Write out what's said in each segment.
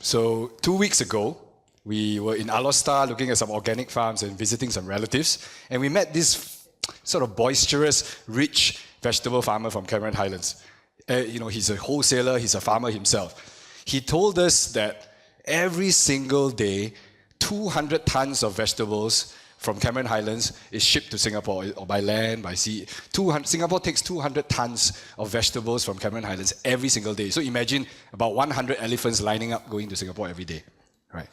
So 2 weeks ago, we were in Alostar looking at some organic farms and visiting some relatives, and we met this sort of boisterous, rich vegetable farmer from Cameron Highlands. He's a wholesaler, he's a farmer himself. He told us that every single day, 200 tons of vegetables from Cameron Highlands is shipped to Singapore, or by land, by sea. Singapore takes 200 tons of vegetables from Cameron Highlands every single day. So imagine about 100 elephants lining up going to Singapore every day, right?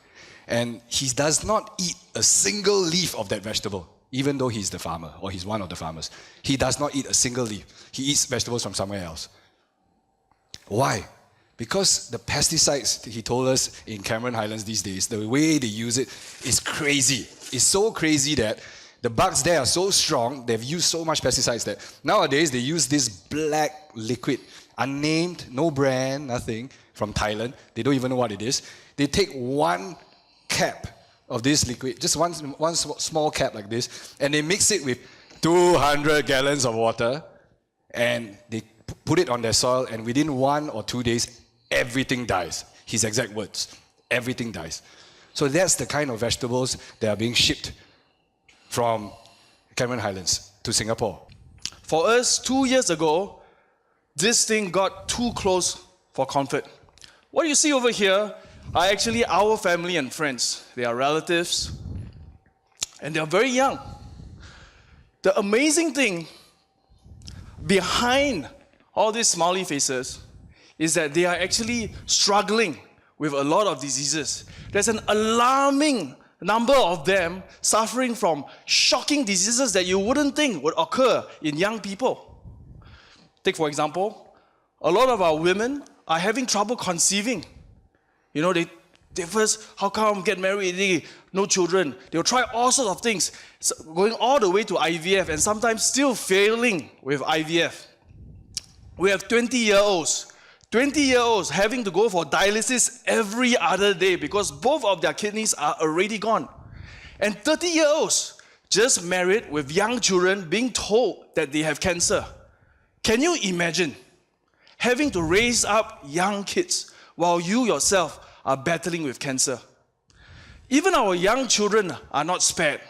And he does not eat a single leaf of that vegetable, even though he's the farmer, or he's one of the farmers. He does not eat a single leaf. He eats vegetables from somewhere else. Why? Because the pesticides, he told us, in Cameron Highlands these days, the way they use it is crazy. It's so crazy that the bugs there are so strong, they've used so much pesticides that nowadays they use this black liquid, unnamed, no brand, nothing, from Thailand. They don't even know what it is. They take one cap of this liquid, just one small cap like this, and they mix it with 200 gallons of water, and they put it on their soil, and within 1 or 2 days, everything dies. His exact words, everything dies. So that's the kind of vegetables that are being shipped from Cameron Highlands to Singapore. For us, 2 years ago, this thing got too close for comfort. What you see over here are actually our family and friends. They are relatives, and they are very young. The amazing thing behind all these smiley faces is that they are actually struggling with a lot of diseases. There's an alarming number of them suffering from shocking diseases that you wouldn't think would occur in young people. Take, for example, a lot of our women are having trouble conceiving. They first, how come get married, no children? They'll try all sorts of things, going all the way to IVF, and sometimes still failing with IVF. We have 20-year-olds having to go for dialysis every other day because both of their kidneys are already gone. And 30-year-olds just married with young children being told that they have cancer. Can you imagine having to raise up young kids while you yourself are battling with cancer? Even our young children are not spared.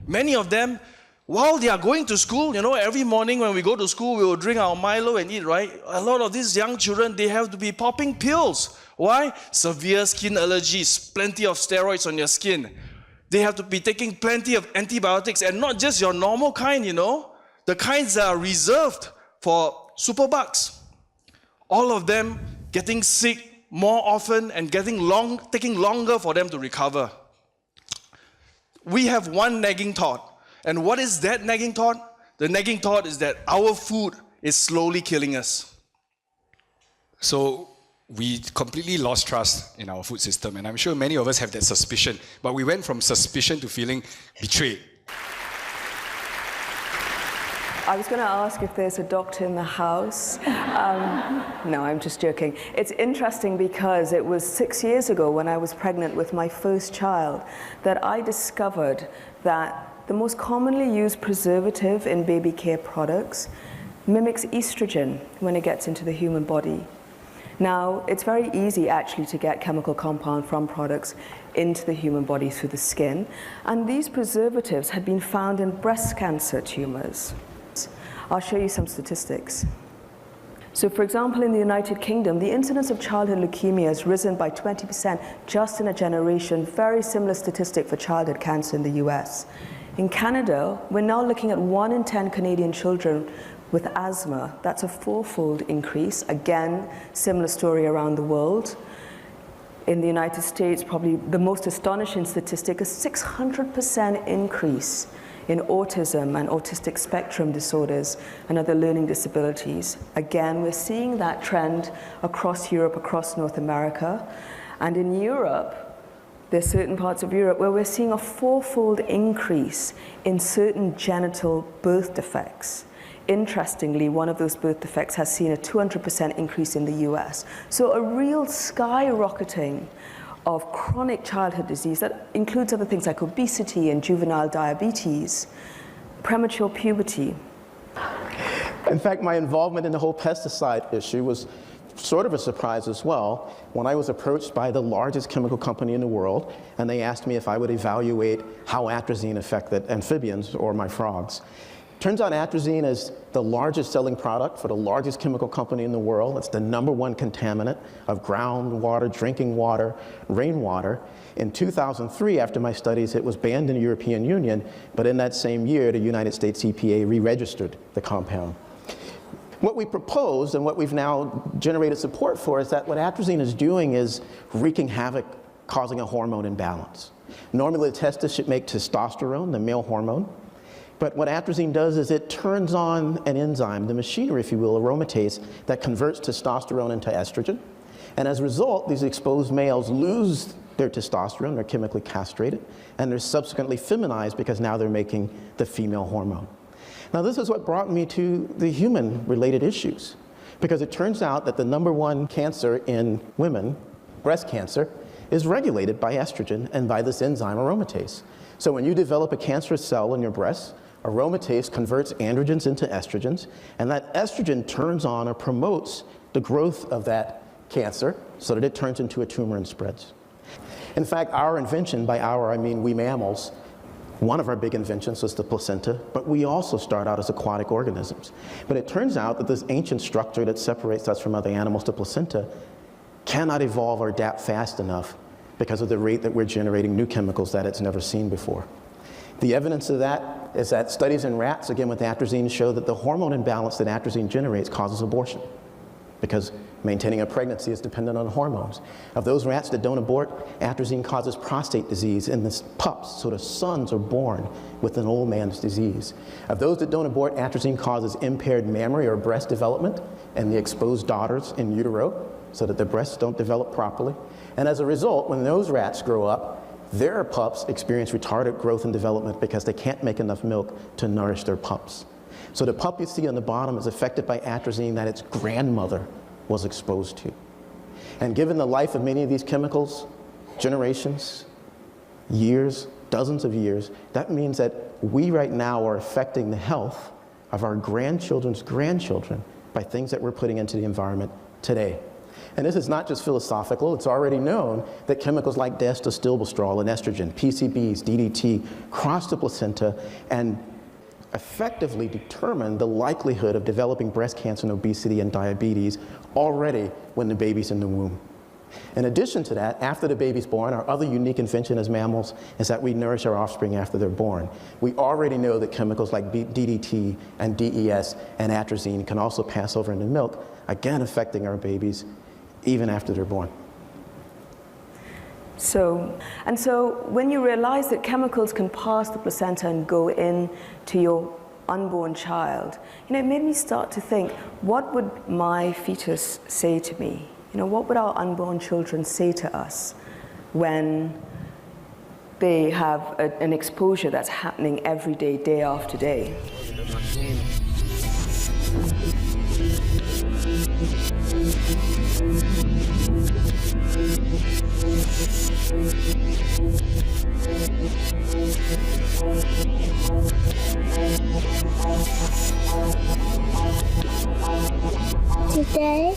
Many of them, while they are going to school, every morning when we go to school, we will drink our Milo and eat, right? A lot of these young children, they have to be popping pills. Why? Severe skin allergies, plenty of steroids on your skin. They have to be taking plenty of antibiotics, and not just your normal kind, the kinds that are reserved for superbugs. All of them getting sick more often and taking longer for them to recover. We have one nagging thought. And what is that nagging thought? The nagging thought is that our food is slowly killing us. So we completely lost trust in our food system, and I'm sure many of us have that suspicion, but we went from suspicion to feeling betrayed. I was going to ask if there's a doctor in the house. No, I'm just joking. It's interesting because it was 6 years ago when I was pregnant with my first child that I discovered that the most commonly used preservative in baby care products mimics estrogen when it gets into the human body. Now, it's very easy actually to get chemical compound from products into the human body through the skin, and these preservatives had been found in breast cancer tumors. I'll show you some statistics. So, for example, in the United Kingdom, the incidence of childhood leukemia has risen by 20% just in a generation, very similar statistic for childhood cancer in the US. In Canada, we're now looking at 1 in 10 Canadian children with asthma. That's a 4-fold increase. Again, similar story around the world. In the United States, probably the most astonishing statistic is 600% increase in autism and autistic spectrum disorders and other learning disabilities. Again, we're seeing that trend across Europe, across North America. And in Europe, there's certain parts of Europe where we're seeing a 4-fold increase in certain genital birth defects. Interestingly, one of those birth defects has seen a 200% increase in the US. So a real skyrocketing of chronic childhood disease that includes other things like obesity and juvenile diabetes, premature puberty. In fact, my involvement in the whole pesticide issue was sort of a surprise as well when I was approached by the largest chemical company in the world, and they asked me if I would evaluate how atrazine affected amphibians or my frogs. Turns out atrazine is the largest selling product for the largest chemical company in the world. It's the #1 contaminant of groundwater, drinking water, rainwater. In 2003, after my studies, it was banned in the European Union, but in that same year, the United States EPA re-registered the compound. What we proposed and what we've now generated support for is that what atrazine is doing is wreaking havoc, causing a hormone imbalance. Normally, the testis should make testosterone, the male hormone. But what atrazine does is it turns on an enzyme, the machinery, if you will, aromatase, that converts testosterone into estrogen. And as a result, these exposed males lose their testosterone, they're chemically castrated, and they're subsequently feminized because now they're making the female hormone. Now, this is what brought me to the human-related issues, because it turns out that the #1 cancer in women, breast cancer, is regulated by estrogen and by this enzyme aromatase. So when you develop a cancerous cell in your breast, aromatase converts androgens into estrogens, and that estrogen turns on or promotes the growth of that cancer so that it turns into a tumor and spreads. In fact, our invention, by our I mean we mammals, one of our big inventions was the placenta, but we also start out as aquatic organisms. But it turns out that this ancient structure that separates us from other animals, the placenta, cannot evolve or adapt fast enough because of the rate that we're generating new chemicals that it's never seen before. The evidence of that is that studies in rats, again with atrazine, show that the hormone imbalance that atrazine generates causes abortion, because maintaining a pregnancy is dependent on hormones. Of those rats that don't abort, atrazine causes prostate disease in the pups, so the sons are born with an old man's disease. Of those that don't abort, atrazine causes impaired mammary or breast development in the exposed daughters in utero, so that the breasts don't develop properly. And as a result, when those rats grow up, their pups experience retarded growth and development because they can't make enough milk to nourish their pups. So the pup you see on the bottom is affected by atrazine that its grandmother was exposed to. And given the life of many of these chemicals, generations, years, dozens of years, that means that we right now are affecting the health of our grandchildren's grandchildren by things that we're putting into the environment today. And this is not just philosophical, it's already known that chemicals like diacetylstilbestrol and estrogen, PCBs, DDT, cross the placenta and effectively determine the likelihood of developing breast cancer and obesity and diabetes already when the baby's in the womb. In addition to that, after the baby's born, our other unique invention as mammals is that we nourish our offspring after they're born. We already know that chemicals like DDT and DES and atrazine can also pass over into milk, again affecting our babies even after they're born. So when you realize that chemicals can pass the placenta and go in to your unborn child, it made me start to think, what would my fetus say to me? What would our unborn children say to us when they have an exposure that's happening every day, day after day? Today,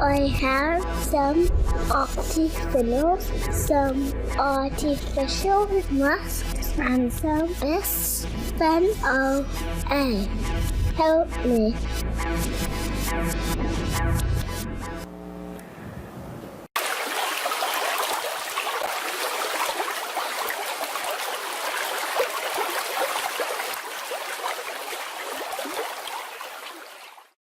I have some artificial, some artificial masks, and some FOLO. Help me.